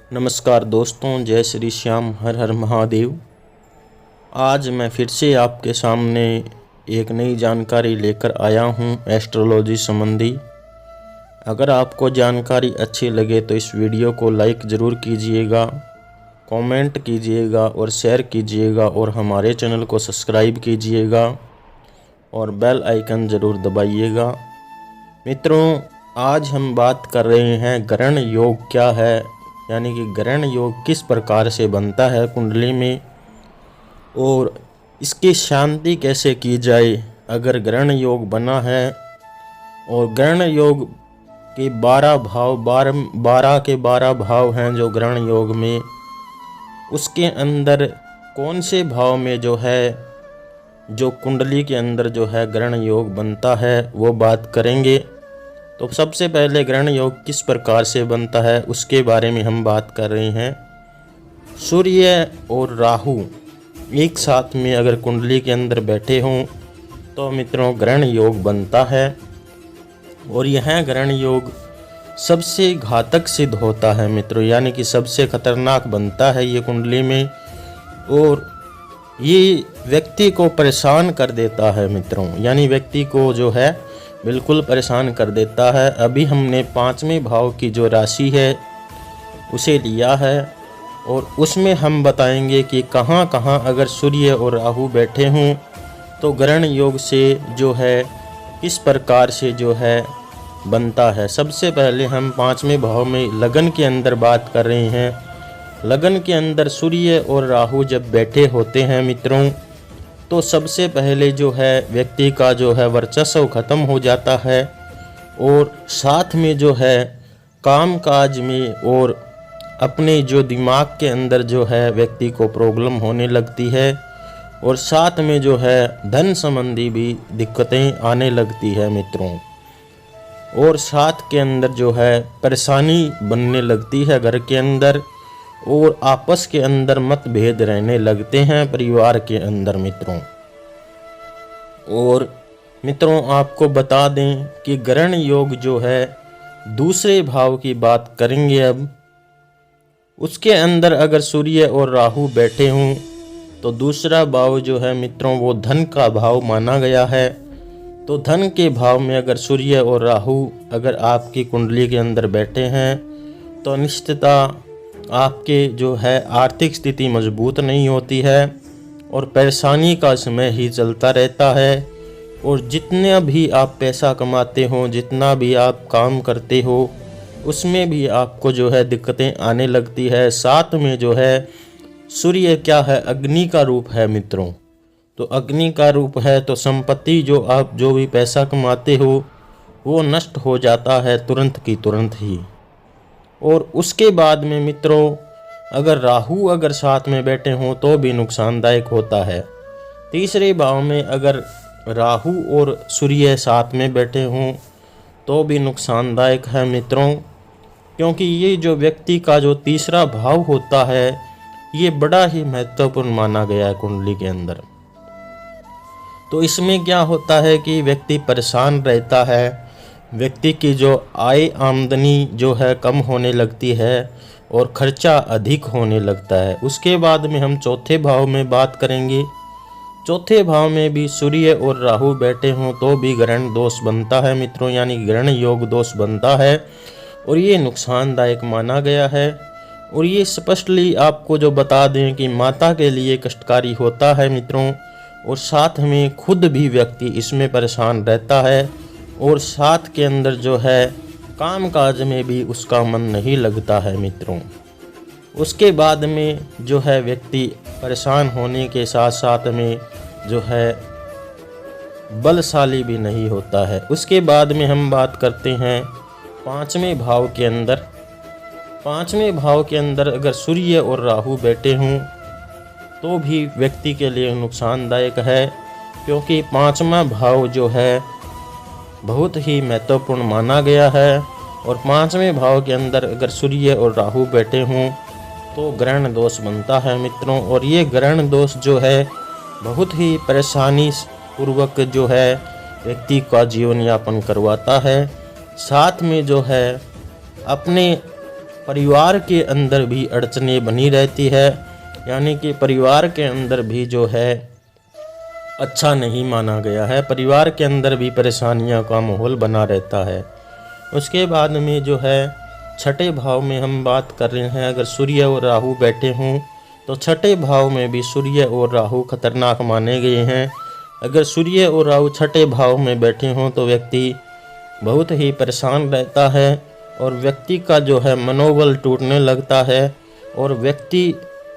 नमस्कार दोस्तों, जय श्री श्याम, हर हर महादेव। आज मैं फिर से आपके सामने एक नई जानकारी लेकर आया हूं एस्ट्रोलॉजी संबंधी। अगर आपको जानकारी अच्छी लगे तो इस वीडियो को लाइक ज़रूर कीजिएगा, कमेंट कीजिएगा और शेयर कीजिएगा और हमारे चैनल को सब्सक्राइब कीजिएगा और बेल आइकन ज़रूर दबाइएगा। मित्रों, आज हम बात कर रहे हैं ग्रहण योग क्या है, यानी कि ग्रहण योग किस प्रकार से बनता है कुंडली में और इसकी शांति कैसे की जाए अगर ग्रहण योग बना है। और ग्रहण योग के 12 भाव 12 के 12 भाव हैं जो ग्रहण योग में, उसके अंदर कौन से भाव में जो कुंडली के अंदर ग्रहण योग बनता है वो बात करेंगे। तो सबसे पहले ग्रहण योग किस प्रकार से बनता है उसके बारे में हम बात कर रहे हैं। सूर्य और राहु एक साथ में अगर कुंडली के अंदर बैठे हों तो मित्रों ग्रहण योग बनता है और यह ग्रहण योग सबसे घातक सिद्ध होता है मित्रों, यानी कि सबसे खतरनाक बनता है ये कुंडली में और ये व्यक्ति को परेशान कर देता है मित्रों, यानी व्यक्ति को बिल्कुल परेशान कर देता है। अभी हमने 5वें भाव की जो राशि है उसे लिया है और उसमें हम बताएंगे कि कहाँ कहाँ अगर सूर्य और राहु बैठे हों तो ग्रहण योग से किस प्रकार से बनता है। सबसे पहले हम 5वें भाव में लगन के अंदर बात कर रहे हैं। लगन के अंदर सूर्य और राहु जब बैठे होते हैं मित्रों तो सबसे पहले व्यक्ति का वर्चस्व खत्म हो जाता है और साथ में काम काज में और अपने दिमाग के अंदर व्यक्ति को प्रॉब्लम होने लगती है और साथ में धन संबंधी भी दिक्कतें आने लगती है मित्रों, और साथ के अंदर परेशानी बनने लगती है घर के अंदर और आपस के अंदर मतभेद रहने लगते हैं परिवार के अंदर मित्रों। और मित्रों आपको बता दें कि ग्रहण योग दूसरे भाव की बात करेंगे अब। उसके अंदर अगर सूर्य और राहु बैठे हों तो दूसरा भाव मित्रों वो धन का भाव माना गया है। तो धन के भाव में अगर सूर्य और राहु अगर आपकी कुंडली के अंदर बैठे हैं तो निश्चितता आपके आर्थिक स्थिति मजबूत नहीं होती है और परेशानी का समय ही चलता रहता है और जितना भी आप पैसा कमाते हो, जितना भी आप काम करते हो, उसमें भी आपको दिक्कतें आने लगती है। साथ में सूर्य क्या है, अग्नि का रूप है मित्रों। तो अग्नि का रूप है तो संपत्ति आप जो भी पैसा कमाते हो वो नष्ट हो जाता है तुरंत की तुरंत ही। और उसके बाद में मित्रों अगर राहु अगर साथ में बैठे हों तो भी नुकसानदायक होता है। तीसरे भाव में अगर राहु और सूर्य साथ में बैठे हों तो भी नुकसानदायक है मित्रों, क्योंकि ये व्यक्ति का तीसरा भाव होता है ये बड़ा ही महत्वपूर्ण माना गया है कुंडली के अंदर। तो इसमें क्या होता है कि व्यक्ति परेशान रहता है, व्यक्ति की आय आमदनी कम होने लगती है और खर्चा अधिक होने लगता है। उसके बाद में हम चौथे भाव में बात करेंगे। चौथे भाव में भी सूर्य और राहु बैठे हों तो भी ग्रहण दोष बनता है मित्रों, यानी ग्रहण योग दोष बनता है और ये नुकसानदायक माना गया है। और ये स्पष्टली आपको बता दें कि माता के लिए कष्टकारी होता है मित्रों, और साथ में खुद भी व्यक्ति इसमें परेशान रहता है और साथ के अंदर काम काज में भी उसका मन नहीं लगता है मित्रों। उसके बाद में व्यक्ति परेशान होने के साथ साथ में बलशाली भी नहीं होता है। उसके बाद में हम बात करते हैं 5वें भाव के अंदर। 5वें भाव के अंदर अगर सूर्य और राहु बैठे हों तो भी व्यक्ति के लिए नुकसानदायक है, क्योंकि 5वां भाव बहुत ही महत्वपूर्ण माना गया है। और 5वें भाव के अंदर अगर सूर्य और राहु बैठे हों तो ग्रहण दोष बनता है मित्रों, और ये ग्रहण दोष बहुत ही परेशानी पूर्वक व्यक्ति का जीवन यापन करवाता है। साथ में अपने परिवार के अंदर भी अड़चनें बनी रहती है, यानी कि परिवार के अंदर भी जो है अच्छा नहीं माना गया है, परिवार के अंदर भी परेशानियों का माहौल बना रहता है। उसके बाद में जो है छठे भाव में हम बात कर रहे हैं, अगर सूर्य और राहु बैठे हों तो छठे भाव में भी सूर्य और राहु खतरनाक माने गए हैं। अगर सूर्य और राहु छठे भाव में बैठे हों तो व्यक्ति बहुत ही परेशान रहता है और व्यक्ति का जो है मनोबल टूटने लगता है और व्यक्ति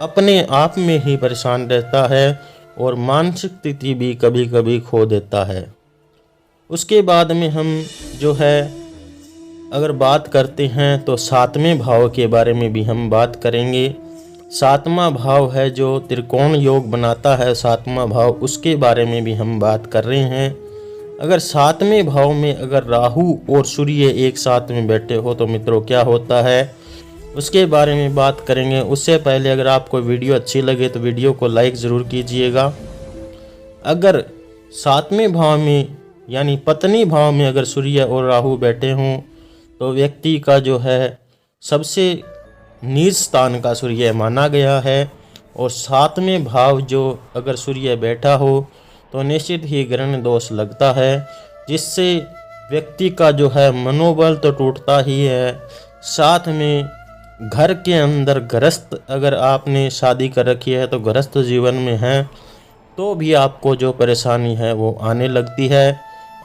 अपने आप में ही परेशान रहता है और मानसिक स्थिति भी कभी कभी खो देता है। उसके बाद में हम जो है अगर बात करते हैं तो सातवें भाव के बारे में भी हम बात करेंगे। सातवां भाव है जो त्रिकोण योग बनाता है, सातवां भाव, उसके बारे में भी हम बात कर रहे हैं। अगर सातवें भाव में अगर राहु और सूर्य एक साथ में बैठे हो तो मित्रों क्या होता है, उसके बारे में बात करेंगे। उससे पहले अगर आपको वीडियो अच्छी लगे तो वीडियो को लाइक ज़रूर कीजिएगा। अगर सातवें भाव में यानी पत्नी भाव में अगर सूर्य और राहु बैठे हों तो व्यक्ति का जो है सबसे नीच स्थान का सूर्य माना गया है और सातवें भाव जो अगर सूर्य बैठा हो तो निश्चित ही ग्रहण दोष लगता है, जिससे व्यक्ति का जो है मनोबल तो टूटता ही है, साथ में घर के अंदर गृहस्थ, अगर आपने शादी कर रखी है तो गृहस्थ जीवन में है तो भी आपको जो परेशानी है वो आने लगती है।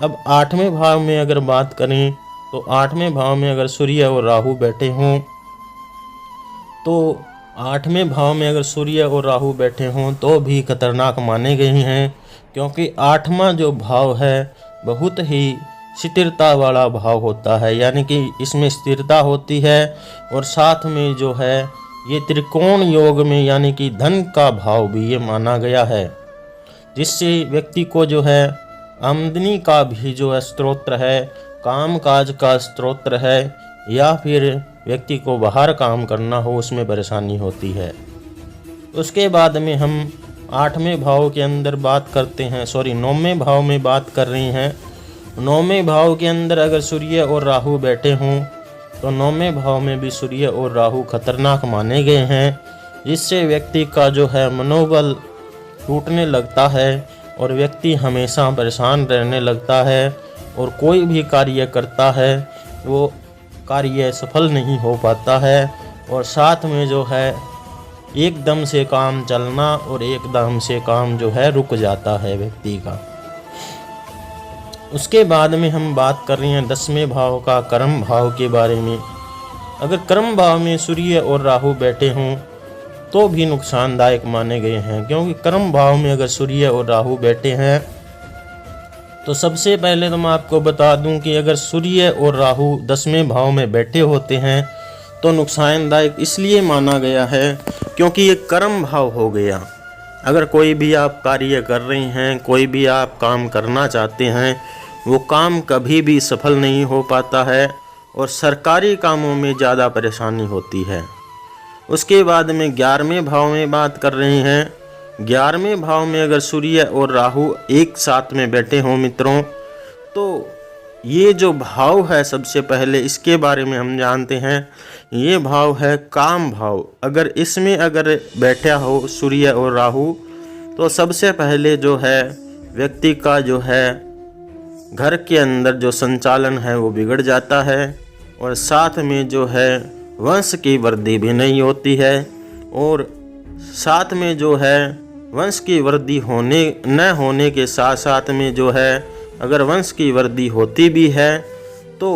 अब आठवें भाव में अगर बात करें तो आठवें भाव में अगर सूर्य और राहु बैठे हों तो आठवें भाव में अगर सूर्य और राहु बैठे हों तो भी खतरनाक माने गए हैं, क्योंकि आठवां जो भाव है बहुत ही स्थिरता वाला भाव होता है, यानी कि इसमें स्थिरता होती है और साथ में जो है ये त्रिकोण योग में यानी कि धन का भाव भी ये माना गया है, जिससे व्यक्ति को जो है आमदनी का भी जो स्रोत है, काम काज का स्रोत है, या फिर व्यक्ति को बाहर काम करना हो उसमें परेशानी होती है। उसके बाद में हम आठवें भाव के अंदर बात करते हैं, नौवें भाव में बात कर रहे हैं। नौवें भाव के अंदर अगर सूर्य और राहु बैठे हों तो नौवें भाव में भी सूर्य और राहु खतरनाक माने गए हैं, जिससे व्यक्ति का जो है मनोबल टूटने लगता है और व्यक्ति हमेशा परेशान रहने लगता है और कोई भी कार्य करता है वो कार्य सफल नहीं हो पाता है और साथ में जो है एकदम से काम चलना और एकदम से काम जो है रुक जाता है व्यक्ति का। उसके बाद में हम बात कर रहे हैं 10वें भाव का, कर्म भाव के बारे में। अगर कर्म भाव में सूर्य और राहु बैठे हों तो भी नुकसानदायक माने गए हैं, क्योंकि कर्म भाव में अगर सूर्य और राहु बैठे हैं तो सबसे पहले तो मैं आपको बता दूं कि अगर सूर्य और राहु 10वें भाव में बैठे होते हैं तो नुकसानदायक इसलिए माना गया है क्योंकि ये कर्म भाव हो गया। अगर कोई भी आप कार्य कर रहे हैं, कोई भी आप काम करना चाहते हैं, वो काम कभी भी सफल नहीं हो पाता है और सरकारी कामों में ज़्यादा परेशानी होती है। उसके बाद में 11वें भाव में बात कर रहे हैं। 11वें भाव में अगर सूर्य और राहु एक साथ में बैठे हों मित्रों तो ये जो भाव है सबसे पहले इसके बारे में हम जानते हैं। ये भाव है काम भाव। अगर इसमें अगर बैठा हो सूर्य और राहु तो सबसे पहले जो है व्यक्ति का जो है घर के अंदर जो संचालन है वो बिगड़ जाता है और साथ में जो है वंश की वृद्धि भी नहीं होती है और साथ में जो है वंश की वृद्धि होने न होने के साथ साथ में जो है अगर वंश की वृद्धि होती भी है तो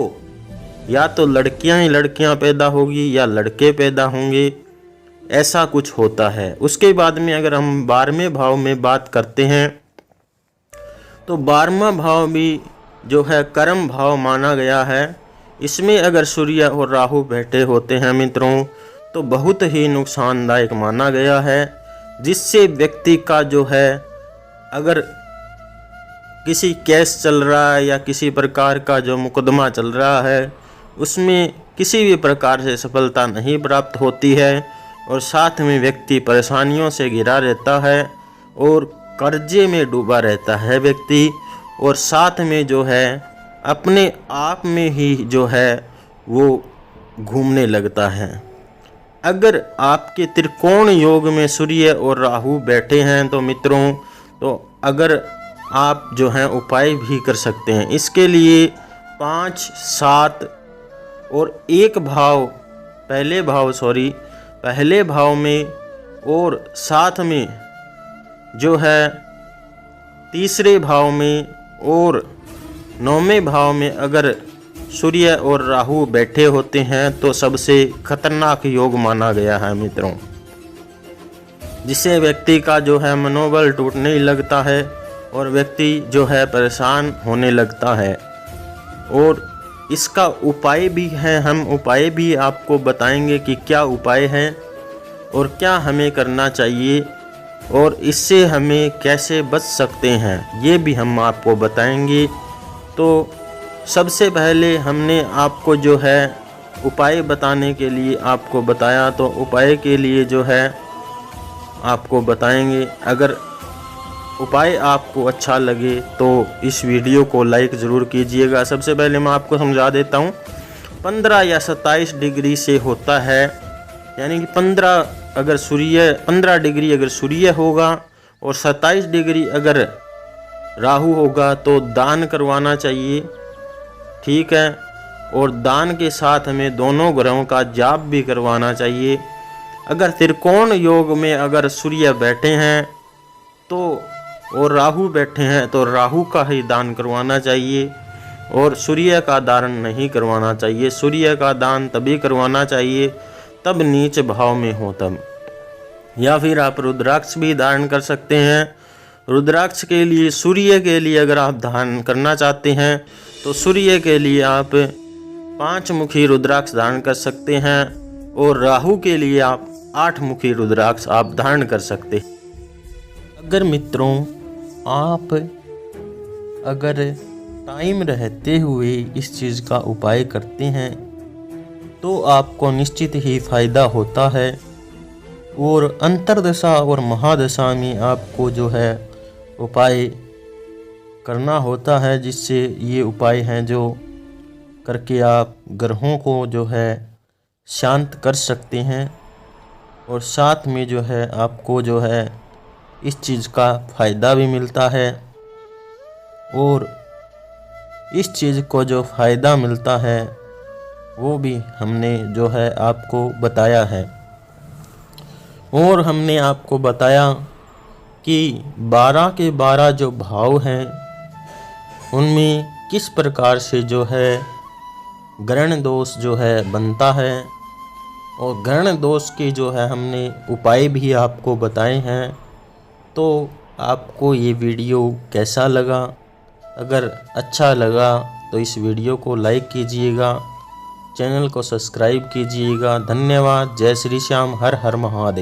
या तो लड़कियां ही लड़कियां पैदा होगी या लड़के पैदा होंगे, ऐसा कुछ होता है। उसके बाद में अगर हम 12वें भाव में बात करते हैं तो 12वां भाव भी जो है कर्म भाव माना गया है। इसमें अगर सूर्य और राहु बैठे होते हैं मित्रों तो बहुत ही नुकसानदायक माना गया है, जिससे व्यक्ति का जो है अगर किसी केस चल रहा है या किसी प्रकार का जो मुकदमा चल रहा है उसमें किसी भी प्रकार से सफलता नहीं प्राप्त होती है और साथ में व्यक्ति परेशानियों से घिरा रहता है और कर्जे में डूबा रहता है व्यक्ति और साथ में जो है अपने आप में ही जो है वो घूमने लगता है। अगर आपके त्रिकोण योग में सूर्य और राहु बैठे हैं तो मित्रों, तो अगर आप जो हैं उपाय भी कर सकते हैं। इसके लिए 5, 7 और एक भाव, पहले भाव में और साथ में जो है तीसरे भाव में और 9वें भाव में अगर सूर्य और राहु बैठे होते हैं तो सबसे खतरनाक योग माना गया है मित्रों, जिससे व्यक्ति का जो है मनोबल टूटने लगता है और व्यक्ति जो है परेशान होने लगता है। और इसका उपाय भी है, हम उपाय भी आपको बताएंगे कि क्या उपाय है और क्या हमें करना चाहिए और इससे हमें कैसे बच सकते हैं, ये भी हम आपको बताएंगे। तो सबसे पहले हमने आपको जो है उपाय बताने के लिए आपको बताया, तो उपाय के लिए जो है आपको बताएंगे। अगर उपाय आपको अच्छा लगे तो इस वीडियो को लाइक ज़रूर कीजिएगा। सबसे पहले मैं आपको समझा देता हूँ। 15 या 27 डिग्री से होता है, यानी कि 15 डिग्री अगर सूर्य होगा और 27 डिग्री अगर राहु होगा तो दान करवाना चाहिए, ठीक है। और दान के साथ हमें दोनों ग्रहों का जाप भी करवाना चाहिए। अगर त्रिकोण योग में अगर सूर्य बैठे हैं तो और राहु बैठे हैं तो राहु का ही दान करवाना चाहिए और सूर्य का दान नहीं करवाना चाहिए। सूर्य का दान तभी करवाना चाहिए तब नीच भाव में हो तब। या फिर आप रुद्राक्ष भी धारण कर सकते हैं। रुद्राक्ष के लिए, सूर्य के लिए अगर आप धारण करना चाहते हैं तो सूर्य के लिए आप 5 मुखी रुद्राक्ष धारण कर सकते हैं और राहु के लिए आप 8 मुखी रुद्राक्ष आप धारण कर सकते हैं। अगर मित्रों आप अगर टाइम रहते हुए इस चीज़ का उपाय करते हैं तो आपको निश्चित ही फायदा होता है। और अंतरदशा और महादशा में आपको जो है उपाय करना होता है, जिससे ये उपाय हैं जो करके आप ग्रहों को जो है शांत कर सकते हैं और साथ में जो है आपको जो है इस चीज़ का फ़ायदा भी मिलता है। और इस चीज़ को जो फ़ायदा मिलता है वो भी हमने जो है आपको बताया है। और हमने आपको बताया कि 12 के 12 जो भाव हैं उनमें किस प्रकार से जो है ग्रहण दोष जो है बनता है और ग्रहण दोष के जो है हमने उपाय भी आपको बताए हैं। तो आपको ये वीडियो कैसा लगा? अगर अच्छा लगा तो इस वीडियो को लाइक कीजिएगा, चैनल को सब्सक्राइब कीजिएगा। धन्यवाद। जय श्री श्याम। हर हर महादेव।